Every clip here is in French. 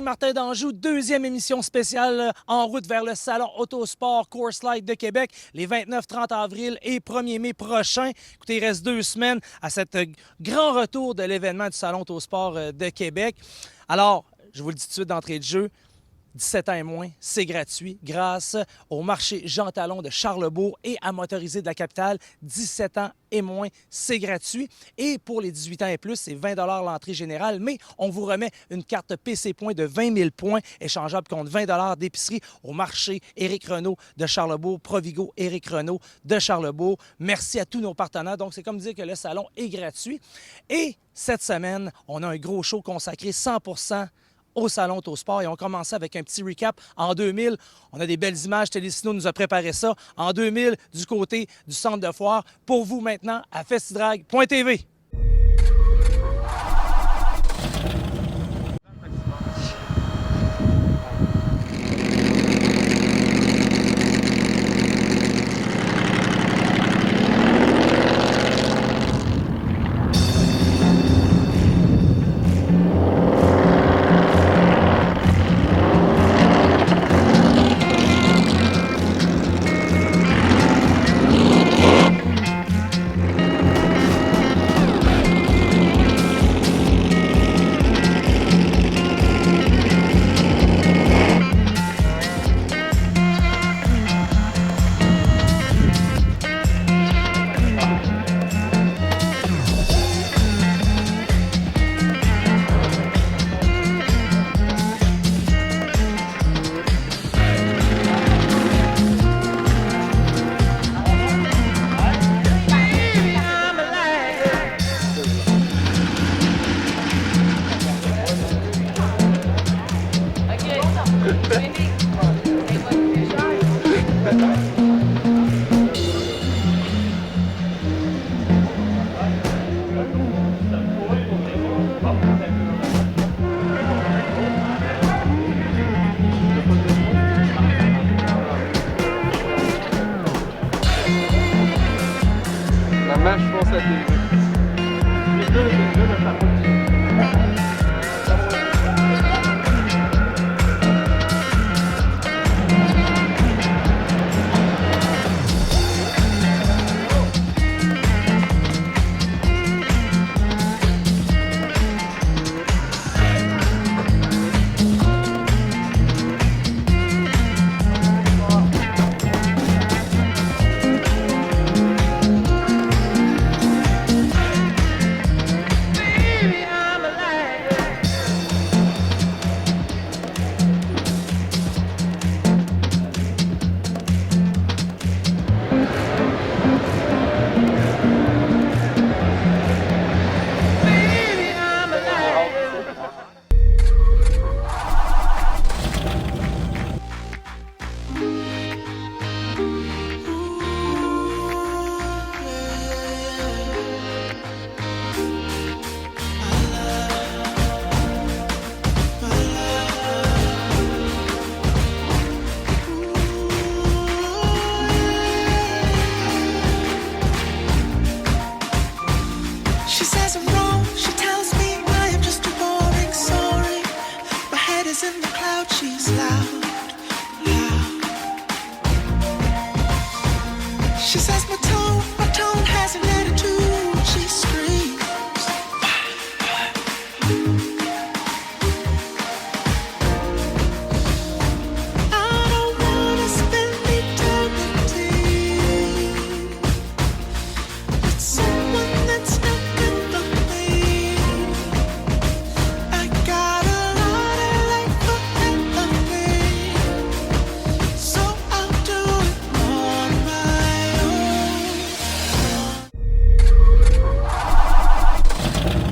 Martin d'Anjou, deuxième émission spéciale en route vers le Salon Autosport Course Light de Québec, les 29, 30 avril et 1er mai prochains. Écoutez, il reste 2 semaines à cet grand retour de l'événement du Salon Autosport de Québec. Alors, je vous le dis tout de suite d'entrée de jeu, 17 ans et moins, c'est gratuit grâce au marché Jean Talon de Charlesbourg et à Motorisé de la Capitale. 17 ans et moins, c'est gratuit. Et pour les 18 ans et plus, c'est 20 $ l'entrée générale, mais on vous remet une carte PC Points de 20 000 points échangeable contre 20 $ d'épicerie au marché Éric Renault de Charlesbourg, Provigo Éric Renault de Charlesbourg. Merci à tous nos partenaires. Donc, c'est comme dire que le salon est gratuit. Et cette semaine, on a un gros show consacré 100% au Salon Autosport. Et on commençait avec un petit recap. En 2000, on a des belles images. Télécino nous a préparé ça. En 2000, du côté du centre de foire. Pour vous maintenant, à festidrag.tv.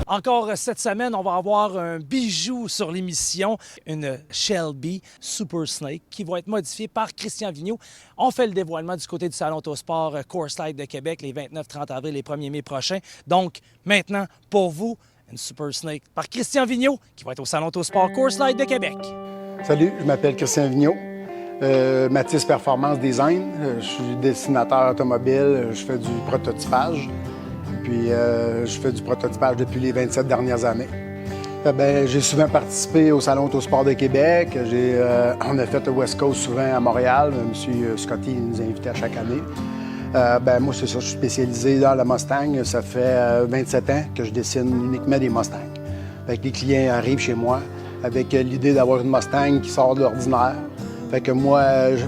Encore cette semaine, on va avoir un bijou sur l'émission, une Shelby Super Snake qui va être modifiée par Christian Vigneault. On fait le dévoilement du côté du Salon Autosport Course Light de Québec les 29, 30 avril et 1er mai prochains. Donc maintenant, pour vous, une Super Snake par Christian Vigneault qui va être au Salon Autosport Course Light de Québec. Salut, je m'appelle Christian Vigneault. Matisse Performance Design. Je suis dessinateur automobile, je fais du prototypage. Puis je fais du prototypage depuis les 27 dernières années. J'ai souvent participé au Salon Autosport de Québec. On a fait le West Coast souvent à Montréal. M. Scotty nous invitait à chaque année. Moi, c'est ça, je suis spécialisé dans la Mustang. Ça fait 27 ans que je dessine uniquement des Mustangs. Les clients arrivent chez moi avec l'idée d'avoir une Mustang qui sort de l'ordinaire. Fait que moi,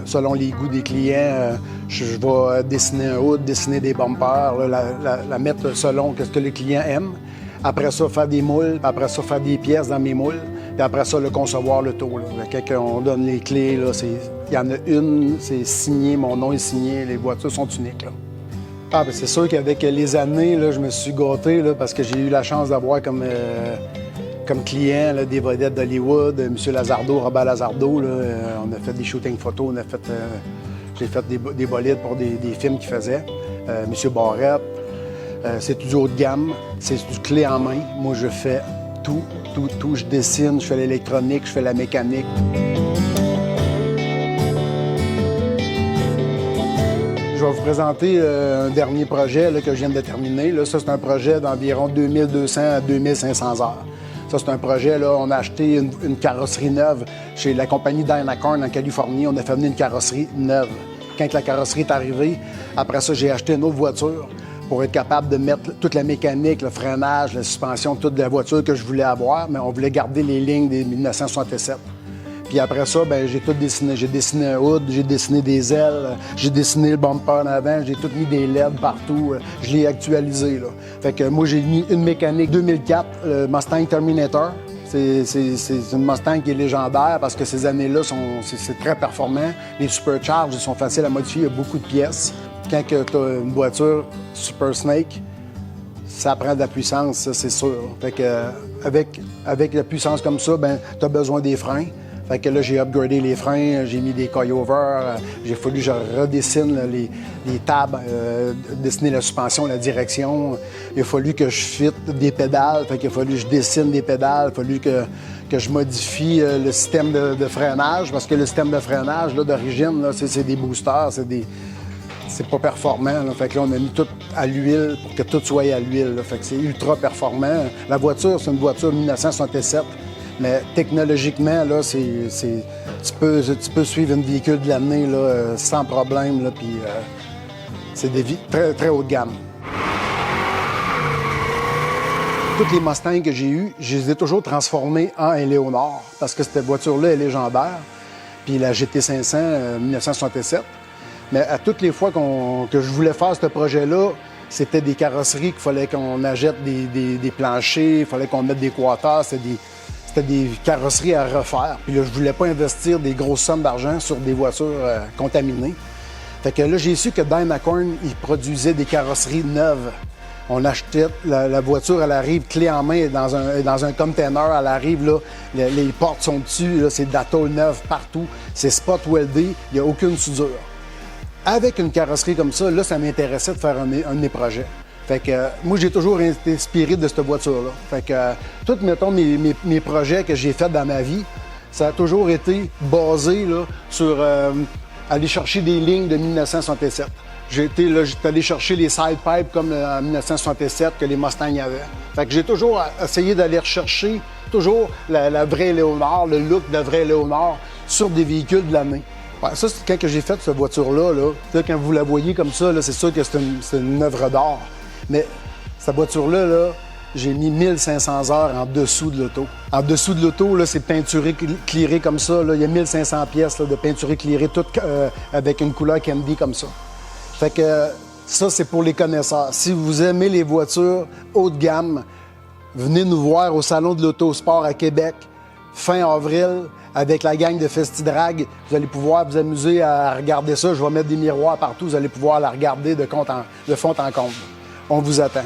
selon les goûts des clients, je vais dessiner un hood, dessiner des bumpers, la mettre selon ce que le client aime. Après ça, faire des moules, après ça, faire des pièces dans mes moules, puis après ça, le concevoir le taux. Quand on donne les clés, il y en a une, c'est signé, mon nom est signé, les voitures sont uniques. Là. C'est sûr qu'avec les années, là, je me suis gâté là, parce que j'ai eu la chance d'avoir comme client là, des vedettes d'Hollywood, M. Lazardo, Robert Lazardo. Là, on a fait des shootings photos, j'ai fait des bolides pour des films qu'il faisait. M. Barrette. C'est du haut de gamme, c'est du clé en main. Moi, je fais tout. Je dessine, je fais l'électronique, je fais la mécanique. Je vais vous présenter un dernier projet là, que je viens de terminer. Là, ça, c'est un projet d'environ 2200 à 2500 heures. Ça, c'est un projet, là, on a acheté une carrosserie neuve chez la compagnie Dynacorn en Californie. On a fait venir une carrosserie neuve. Quand la carrosserie est arrivée, après ça, j'ai acheté une autre voiture pour être capable de mettre toute la mécanique, le freinage, la suspension, toute la voiture que je voulais avoir, mais on voulait garder les lignes des 1967. Puis après ça, j'ai tout dessiné. J'ai dessiné un hood, j'ai dessiné des ailes, j'ai dessiné le bumper en avant, j'ai tout mis des LED partout. Je l'ai actualisé, là. Fait que moi, j'ai mis une mécanique 2004, le Mustang Terminator. C'est une Mustang qui est légendaire parce que ces années-là, c'est très performant. Les supercharges, ils sont faciles à modifier, il y a beaucoup de pièces. Quand tu as une voiture Super Snake, ça prend de la puissance, ça, c'est sûr. Fait que, avec la puissance comme ça, tu as besoin des freins. Fait que là, j'ai upgradé les freins, j'ai mis des coilovers, j'ai fallu que je redessine les tables, dessiner la suspension, la direction. Il a fallu que je fitte des pédales, fait qu'il a fallu que je dessine des pédales, il a fallu que je modifie le système de freinage, parce que le système de freinage, là, d'origine, là, c'est des boosters, c'est pas performant. Là. Fait que là, on a mis tout à l'huile pour que tout soit à l'huile. Là. Fait que c'est ultra performant. La voiture, c'est une voiture 1967. Mais technologiquement, là, tu peux suivre une véhicule de l'année là, sans problème. Là, puis c'est des très, très haut de gamme. Toutes les Mustangs que j'ai eues, je les ai toujours transformées en Éléonore parce que cette voiture-là est légendaire. Puis la GT500 1967. Mais à toutes les fois que je voulais faire ce projet-là, c'était des carrosseries qu'il fallait qu'on achète des planchers, il fallait qu'on mette des quaters, c'était des carrosseries à refaire. Puis là, je voulais pas investir des grosses sommes d'argent sur des voitures contaminées. Fait que là, j'ai su que Dynacorn, ils produisaient des carrosseries neuves. On achetait la voiture, elle arrive clé en main dans un container, elle arrive, là, les portes sont dessus, là, c'est de la tôle neuve partout, c'est spot weldé, il n'y a aucune soudure. Avec une carrosserie comme ça, là, ça m'intéressait de faire un de mes projets. Fait que moi, j'ai toujours été inspiré de cette voiture-là. Fait que tous, mettons, mes projets que j'ai faits dans ma vie, ça a toujours été basé là, sur aller chercher des lignes de 1967. J'étais allé chercher les side pipes comme en 1967 que les Mustangs avaient. Fait que j'ai toujours essayé d'aller rechercher toujours la vraie Léonard, le look de la vraie Léonard sur des véhicules de l'année. Ouais, ça, c'est quand j'ai fait cette voiture-là, là, quand vous la voyez comme ça, là, c'est sûr que c'est une œuvre d'art. Mais cette voiture-là, là, j'ai mis 1500 heures en dessous de l'auto. En dessous de l'auto, là, c'est peinturé, clearé comme ça. Là. Il y a 1500 pièces là, de peinturé, clearé, tout avec une couleur candy comme ça. Fait que ça, c'est pour les connaisseurs. Si vous aimez les voitures haut de gamme, venez nous voir au Salon de l'Autosport à Québec, fin avril, avec la gang de Festi-Drag. Vous allez pouvoir vous amuser à regarder ça. Je vais mettre des miroirs partout. Vous allez pouvoir la regarder de fond en comble. On vous attend.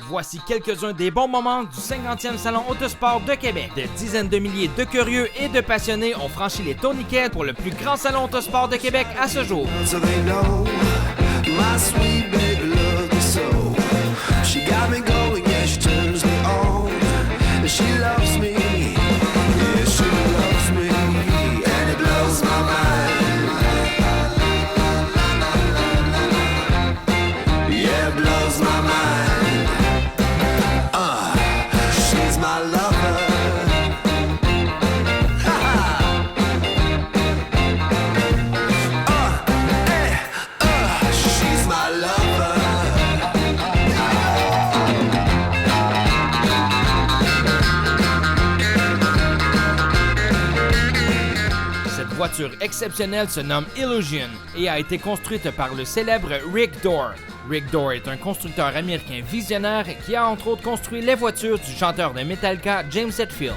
Voici quelques-uns des bons moments du 50e Salon Autosport de Québec. Des dizaines de milliers de curieux et de passionnés ont franchi les tourniquets pour le plus grand salon autosport de Québec à ce jour. So she loves me. Yeah, she loves me, and it blows my mind. Yeah, it blows my mind. She's my lover. She's my lover. Cette voiture exceptionnelle se nomme Illusion et a été construite par le célèbre Rick Dorr. Rick Dorr est un constructeur américain visionnaire qui a entre autres construit les voitures du chanteur de Metallica James Hetfield.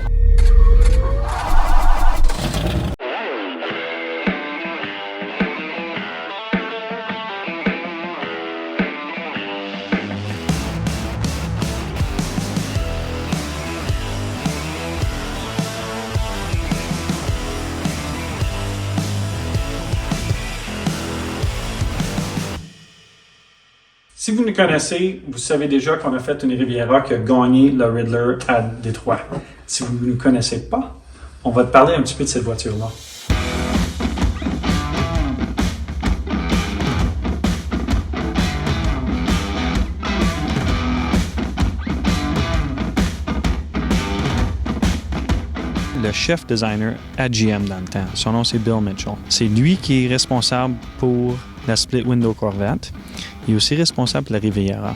Si vous nous connaissez, vous savez déjà qu'on a fait une Riviera qui a gagné le Riddler à Détroit. Si vous ne nous connaissez pas, on va te parler un petit peu de cette voiture-là. Le chef designer à GM dans le temps. Son nom, c'est Bill Mitchell. C'est lui qui est responsable pour la Split Window Corvette. Il est aussi responsable pour la Riviera.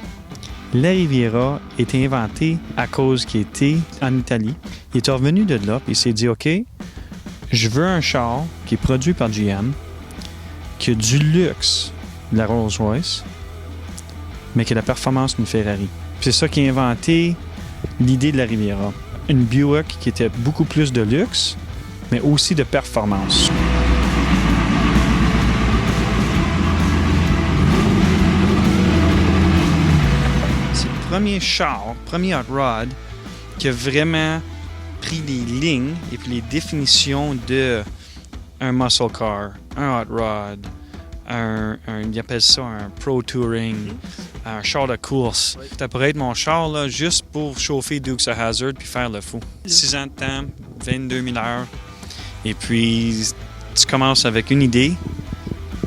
La Riviera est inventée à cause qu'il était en Italie. Il est revenu de là et il s'est dit « OK, je veux un char qui est produit par GM, qui a du luxe de la Rolls-Royce, mais qui a la performance d'une Ferrari. » C'est ça qui a inventé l'idée de la Riviera. Une Buick qui était beaucoup plus de luxe, mais aussi de performance. C'est le premier char, premier hot rod, qui a vraiment pris les lignes et puis les définitions de un muscle car, un hot rod, ils appellent ça un pro touring, un char de course. Ça pourrait être mon char là, juste pour chauffer Dukes of Hazzard puis faire le fou. 6 ans de temps, 22 000 heures. Et puis, tu commences avec une idée,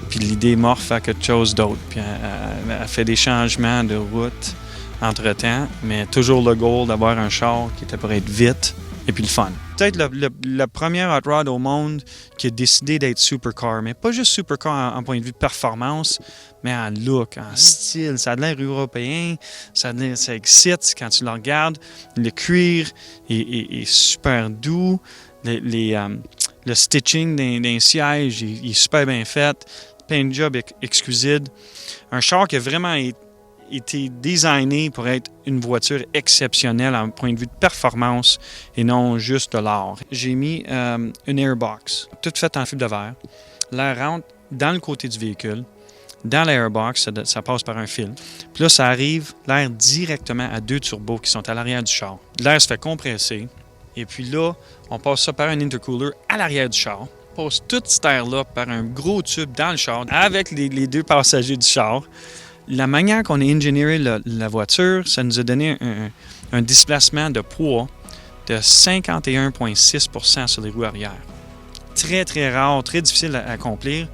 puis l'idée morphe à quelque chose d'autre. Puis elle fait des changements de route entre-temps, mais toujours le goal d'avoir un char qui était pour être vite et puis le fun. Peut-être le premier hot rod au monde qui a décidé d'être supercar, mais pas juste supercar en point de vue de performance, mais en look, en style. Ça a l'air européen, ça excite quand tu le regardes. Le cuir est super doux, le stitching d'un siège est super bien fait, paint job exquisite. Un char qui a vraiment été designé pour être une voiture exceptionnelle en point de vue de performance et non juste de l'art. J'ai mis une airbox, toute faite en fibre de verre. L'air rentre dans le côté du véhicule. Dans l'airbox, ça passe par un fil. Puis là, ça arrive l'air directement à 2 turbos qui sont à l'arrière du char. L'air se fait compresser. Et puis là, on passe ça par un intercooler à l'arrière du char. On passe toute cette air-là par un gros tube dans le char avec les 2 passagers du char. La manière qu'on a ingénieré la voiture, ça nous a donné un displacement de poids de 51,6 % sur les roues arrière. Très, très rare, très difficile à accomplir.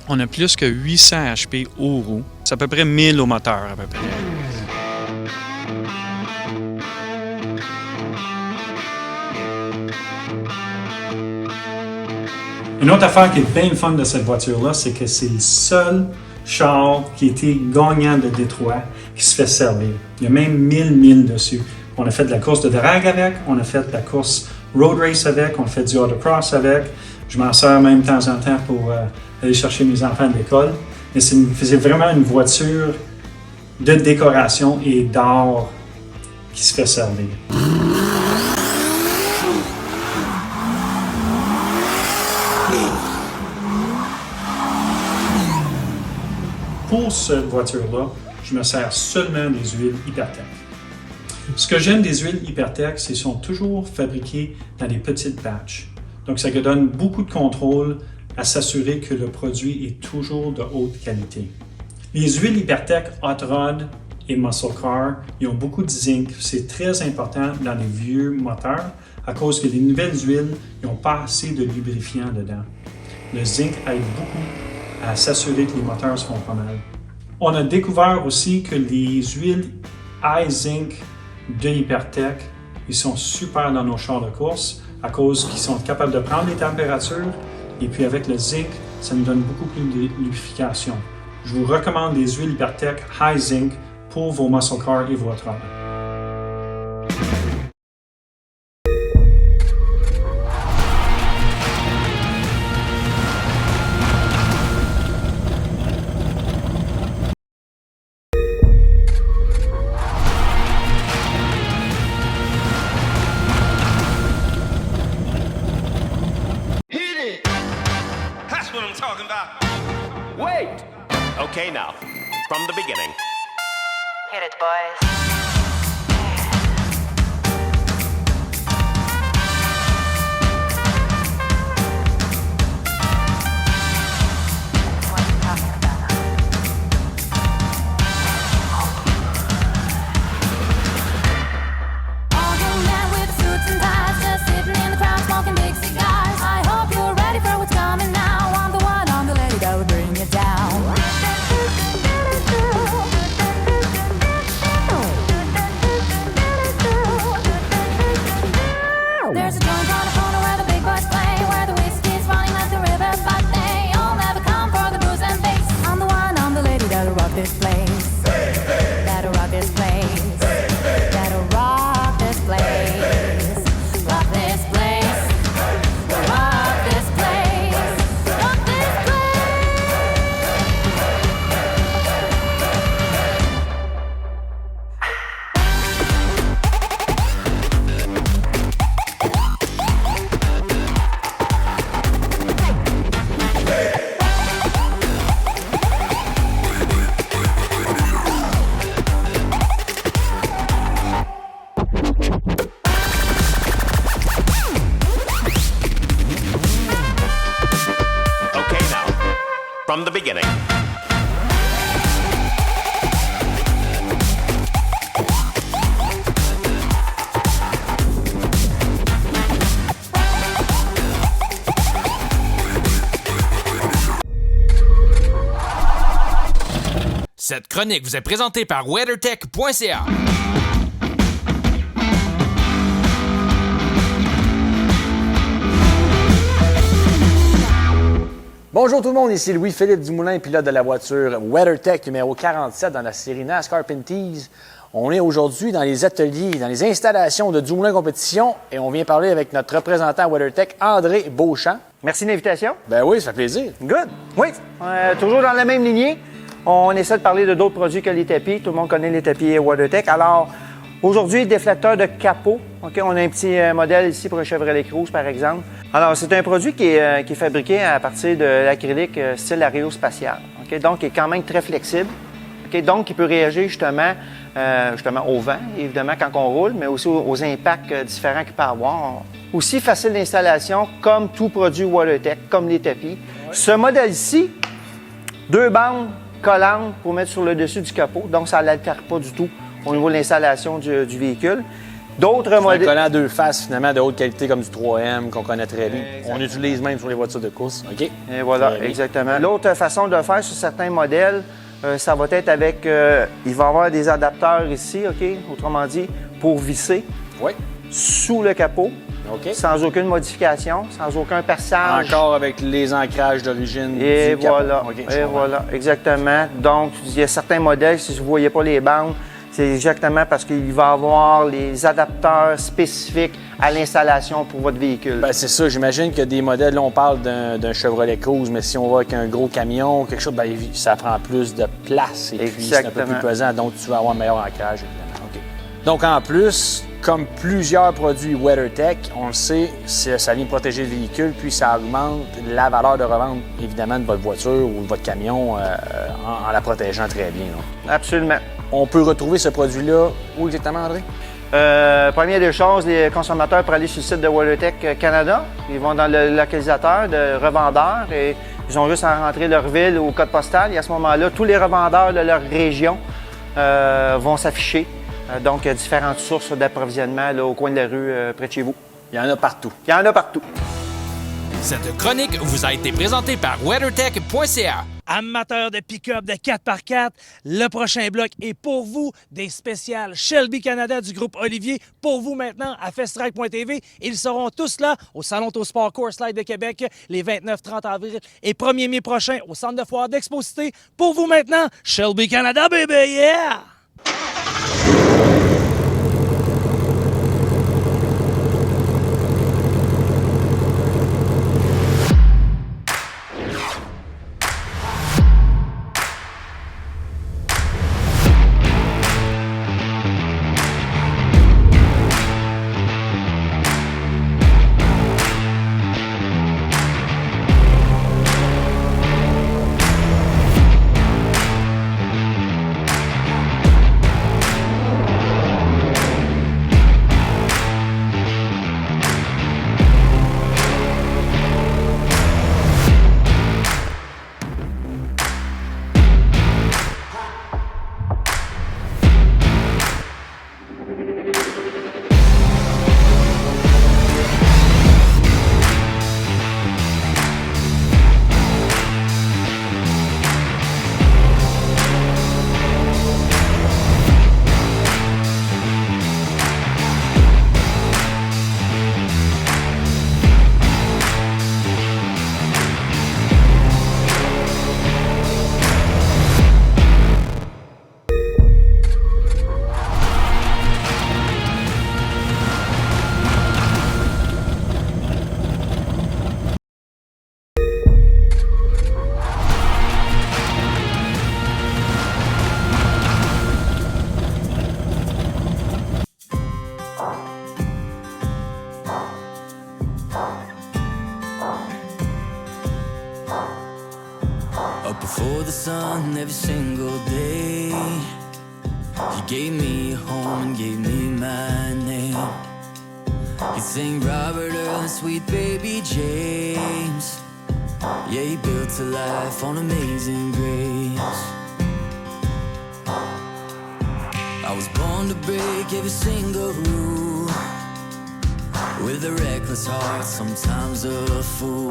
On a plus que 800 HP aux roues. C'est à peu près 1000 au moteur, à peu près. Une autre affaire qui est bien fun de cette voiture-là, c'est que c'est le seul char qui était gagnant de Détroit qui se fait servir. Il y a même 1000 milles dessus. On a fait de la course de drag avec, on a fait de la course road race avec, on a fait du autocross avec. Je m'en sers même de temps en temps pour aller chercher mes enfants de l'école. Mais c'est vraiment une voiture de décoration et d'art qui se fait servir. Pour cette voiture-là, je me sers seulement des huiles Hypertech. Ce que j'aime des huiles Hypertech, c'est qu'elles sont toujours fabriquées dans des petites batches. Donc, ça donne beaucoup de contrôle à s'assurer que le produit est toujours de haute qualité. Les huiles Hypertech Hot Rod et Muscle Car, ils ont beaucoup de zinc. C'est très important dans les vieux moteurs à cause que les nouvelles huiles n'ont pas assez de lubrifiant dedans. Le zinc aide beaucoup à s'assurer que les moteurs se font pas mal. On a découvert aussi que les huiles High Zinc de Hypertech, ils sont super dans nos chars de course à cause qu'ils sont capables de prendre les températures et puis avec le zinc, ça nous donne beaucoup plus de lubrification. Je vous recommande les huiles Hypertech High Zinc pour vos muscle cars et votre rod. That's what I'm talking about. Wait! Okay, now, from the beginning. Hit it, boys. What are you talking about? All young men with suits and ties, just sitting in the crowd smoking big cigars. I hope you're ready for what's coming now. I'm the one, I'm the lady that will bring you down. There's a joint on the corner where the big boys play, where the whiskey's running like the rivers, but they all never come for the booze and bass. I'm the one, I'm the lady that'll rock this place. That'll rock this place. That'll rock this place. Rock this place. Rock this place. Rock this Okay, now, from the beginning. Cette chronique vous est présentée par WeatherTech.ca. Bonjour tout le monde, ici Louis-Philippe Dumoulin, pilote de la voiture WeatherTech numéro 47 dans la série NASCAR Pinties. On est aujourd'hui dans les ateliers, dans les installations de Dumoulin Compétition et on vient parler avec notre représentant à WeatherTech, André Beauchamp. Merci de l'invitation. Ben oui, ça fait plaisir. Good. Oui, toujours dans la même lignée. On essaie de parler de d'autres produits que les tapis. Tout le monde connaît les tapis WeatherTech. Alors, aujourd'hui, déflecteur de capot. OK, on a un petit modèle ici pour un Chevrolet Cruze, par exemple. Alors, c'est un produit qui est fabriqué à partir de l'acrylique style aérospatial. OK, donc, il est quand même très flexible. OK, donc, il peut réagir justement au vent, évidemment, quand on roule, mais aussi aux impacts différents qu'il peut avoir. Aussi facile d'installation, comme tout produit WeatherTech, comme les tapis. Ouais. Ce modèle-ci, 2 bandes collantes pour mettre sur le dessus du capot, donc ça ne l'altère pas du tout au niveau de l'installation du véhicule. D'autres modèles. Un collant 2 faces, finalement, de haute qualité, comme du 3M, qu'on connaît très bien. Exactement. On utilise même sur les voitures de course. OK? Et voilà, exactement. L'autre façon de le faire sur certains modèles, ça va être avec... il va y avoir des adapteurs ici, OK? Autrement dit, pour visser sous le capot. Okay. Sans aucune modification, sans aucun perçage. Encore avec les ancrages d'origine. Et voilà, voilà, exactement. Donc, il y a certains modèles, si vous ne voyez pas les bandes, c'est exactement parce qu'il va y avoir les adapteurs spécifiques à l'installation pour votre véhicule. Ben, c'est ça, j'imagine que des modèles, là, on parle d'un Chevrolet Cruze, mais si on va avec un gros camion, quelque chose, ben, ça prend plus de place et puis c'est un peu plus pesant, donc tu vas avoir un meilleur ancrage, évidemment. Okay. Donc, en plus, comme plusieurs produits WeatherTech, on le sait, ça vient protéger le véhicule, puis ça augmente la valeur de revente, évidemment, de votre voiture ou de votre camion en la protégeant très bien. Là. Absolument. On peut retrouver ce produit-là où exactement, André? Première des choses, les consommateurs peuvent aller sur le site de WeatherTech Canada. Ils vont dans le localisateur de revendeurs et ils ont juste à rentrer leur ville ou code postal. Et à ce moment-là, tous les revendeurs de leur région vont s'afficher. Donc, il y a différentes sources d'approvisionnement là, au coin de la rue près de chez vous. Il y en a partout. Il y en a partout. Cette chronique vous a été présentée par WeatherTech.ca. Amateurs de pick-up de 4x4, le prochain bloc est pour vous. Des spéciales Shelby Canada du groupe Olivier pour vous maintenant à festride.tv. Ils seront tous là au Salon Autosport Course Light de Québec les 29, 30 avril et 1er mai prochain au Centre de foire d'Exposité. Pour vous maintenant, Shelby Canada, baby, yeah! Up before the sun every single day. He gave me a home and gave me my name. He sang Robert Earl and sweet baby James. Yeah, he built a life on Amazing Grace. I was born to break every single rule. With a reckless heart, sometimes a fool.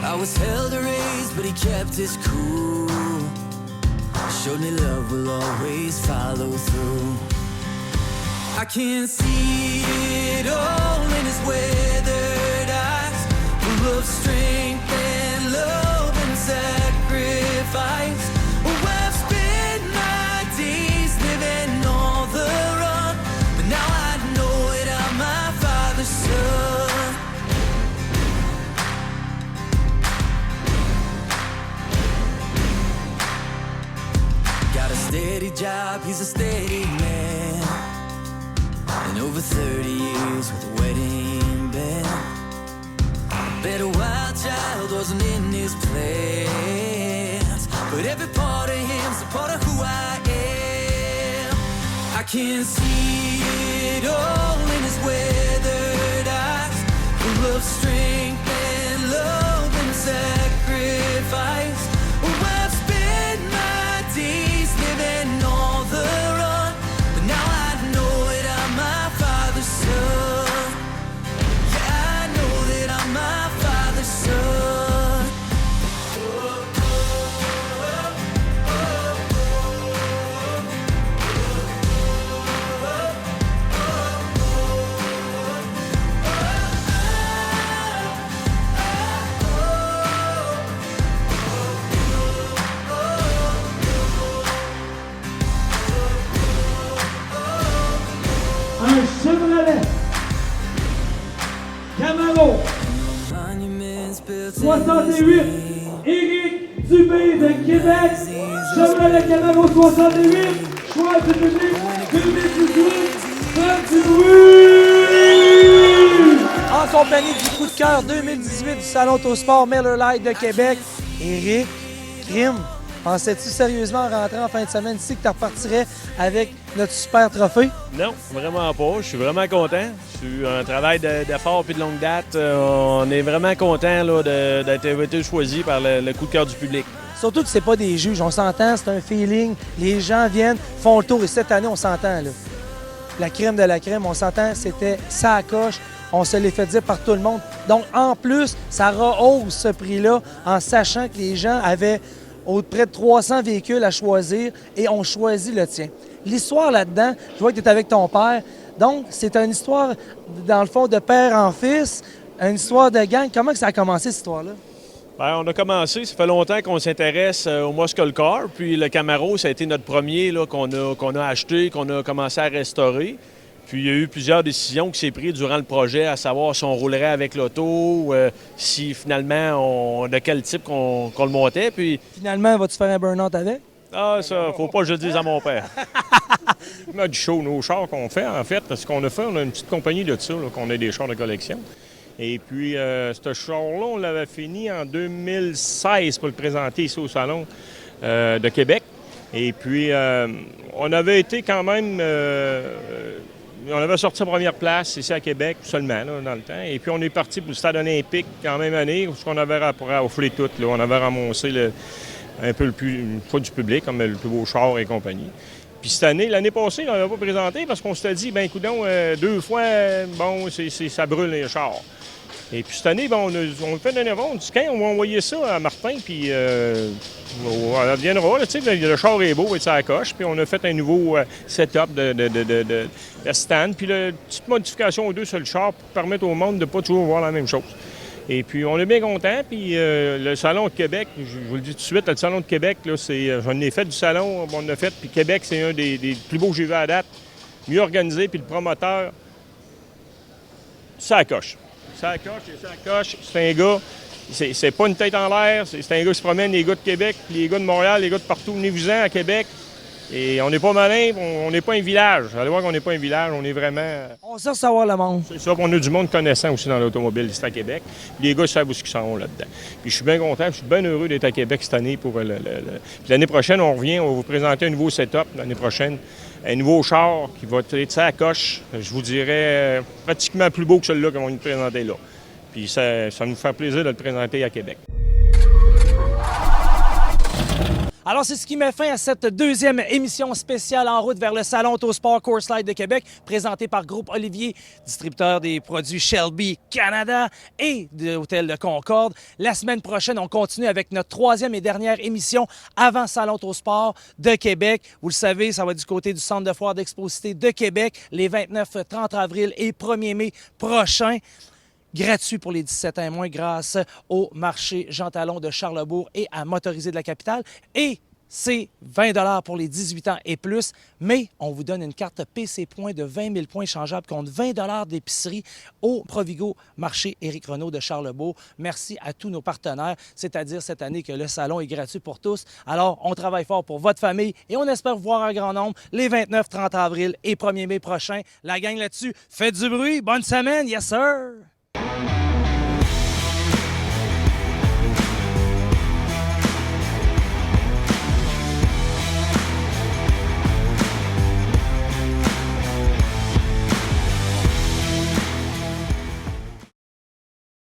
I was held to raise, but he kept his cool. Showed me love will always follow through. I can see it all in his weathered eyes, full of strength and love and sacrifice. Oh, I've spent my days living on the run, but now I know it, I'm my father's son. Got a steady job, he's a steady man. And over 30 years with a wedding band. I bet a wild child wasn't in his plans, but every part of him's a part of who I am. I can see it all in his weathered eyes, full of strength and love and sacrifice. Oh, I've spent my days living on the run, but now I know it, I'm my father's son. Yeah, I know that I'm my father's son. Un Chevrolet Camaro 68, Éric Dubé de Québec. Chevrolet Camaro 68, choix du public 2018, faites du bruit! En compagnie du coup de cœur 2018 du Salon Autosport Miller Lite de Québec, Éric, Crime, Pensais-tu sérieusement en rentrant en fin de semaine ici que tu repartirais avec notre super trophée? Non, vraiment pas. Je suis vraiment content. C'est un travail d'effort et de longue date. On est vraiment content d'être été choisi par le coup de cœur du public. Surtout que c'est pas des juges, on s'entend, c'est un feeling. Les gens viennent, font le tour et cette année, on s'entend. Là. La crème de la crème, on s'entend, c'était ça à coche. On se l'est fait dire par tout le monde. Donc, en plus, ça rehausse ce prix-là en sachant que les gens avaient près de 300 véhicules à choisir et ont choisi le tien. L'histoire là-dedans, je vois que tu es avec ton père. Donc, c'est une histoire, dans le fond, de père en fils, une histoire de gang. Comment que ça a commencé, cette histoire-là? Bien, on a commencé, ça fait longtemps qu'on s'intéresse au muscle car. Puis le Camaro, ça a été notre premier qu'on a acheté, qu'on a commencé à restaurer. Puis il y a eu plusieurs décisions qui s'est prises durant le projet, à savoir si on roulerait avec l'auto, si finalement, de quel type qu'on le montait. Puis finalement, vas-tu faire un burn-out avec? Ah, ça, faut pas que je le dise à mon père. Du show, nos chars qu'on fait, en fait, parce qu'on a fait, on a une petite compagnie de ça, qu'on a des chars de collection. Et puis, ce char-là, on l'avait fini en 2016 pour le présenter ici au Salon de Québec. Et puis, on avait été quand même... on avait sorti en première place ici à Québec seulement, là, dans le temps. Et puis, on est parti pour le stade olympique en même année, où on avait raflé tout. Là. On avait ramassé un peu une fois du public, comme le plus beau char et compagnie. Puis cette année, l'année passée, on ne l'avait pas présenté parce qu'on s'était dit, bien, coudonc, 2 fois, bon, ça brûle les chars. Et puis cette année, on fait un événement, on dit, on va envoyer ça à Martin, puis on viendra, tu sais, le char est beau, et ça coche, puis on a fait un nouveau setup de stand, puis une petite modification ou deux sur le char pour permettre au monde de ne pas toujours voir la même chose. Et puis on est bien contents, puis le Salon de Québec, je vous le dis tout de suite, le Salon de Québec, là, j'en ai fait du salon, on l'a fait, puis Québec, c'est un des plus beaux que j'ai vu à date, mieux organisé, puis le promoteur, ça coche. Ça coche, c'est un gars, c'est pas une tête en l'air, c'est un gars qui se promène, les gars de Québec, les gars de Montréal, les gars de partout, venez-vous-en à Québec. Et on n'est pas malin, on n'est pas un village. Allez voir qu'on n'est pas un village, on est vraiment... On sait savoir le monde. C'est ça, on a du monde connaissant aussi dans l'automobile ici à Québec. Puis les gars savent où ils sont là-dedans. Puis je suis bien content, je suis bien heureux d'être à Québec cette année pour Puis l'année prochaine, on revient, on va vous présenter un nouveau setup l'année prochaine. Un nouveau char qui va être ça à coche, je vous dirais pratiquement plus beau que celui-là qu'on va nous présenter là. Puis ça nous fait plaisir de le présenter à Québec. Alors, c'est ce qui met fin à cette deuxième émission spéciale en route vers le Salon Autosport Coors Light de Québec, présenté par Groupe Olivier, distributeur des produits Shelby Canada et de l'Hôtel de Concorde. La semaine prochaine, on continue avec notre troisième et dernière émission avant Salon Autosport de Québec. Vous le savez, ça va du côté du Centre de foire d'Exposité de Québec les 29, 30 avril et 1er mai prochains. Gratuit pour les 17 ans et moins grâce au marché Jean Talon de Charlebourg et à Motorisé de la Capitale. Et c'est 20 $ pour les 18 ans et plus, mais on vous donne une carte PC Points de 20 000 points échangeables contre 20 $ d'épicerie au Provigo Marché Éric Renaud de Charlebourg. Merci à tous nos partenaires, c'est-à-dire cette année que le salon est gratuit pour tous. Alors, on travaille fort pour votre famille et on espère vous voir en grand nombre les 29, 30 avril et 1er mai prochains. La gang là-dessus, faites du bruit, bonne semaine, yes sir!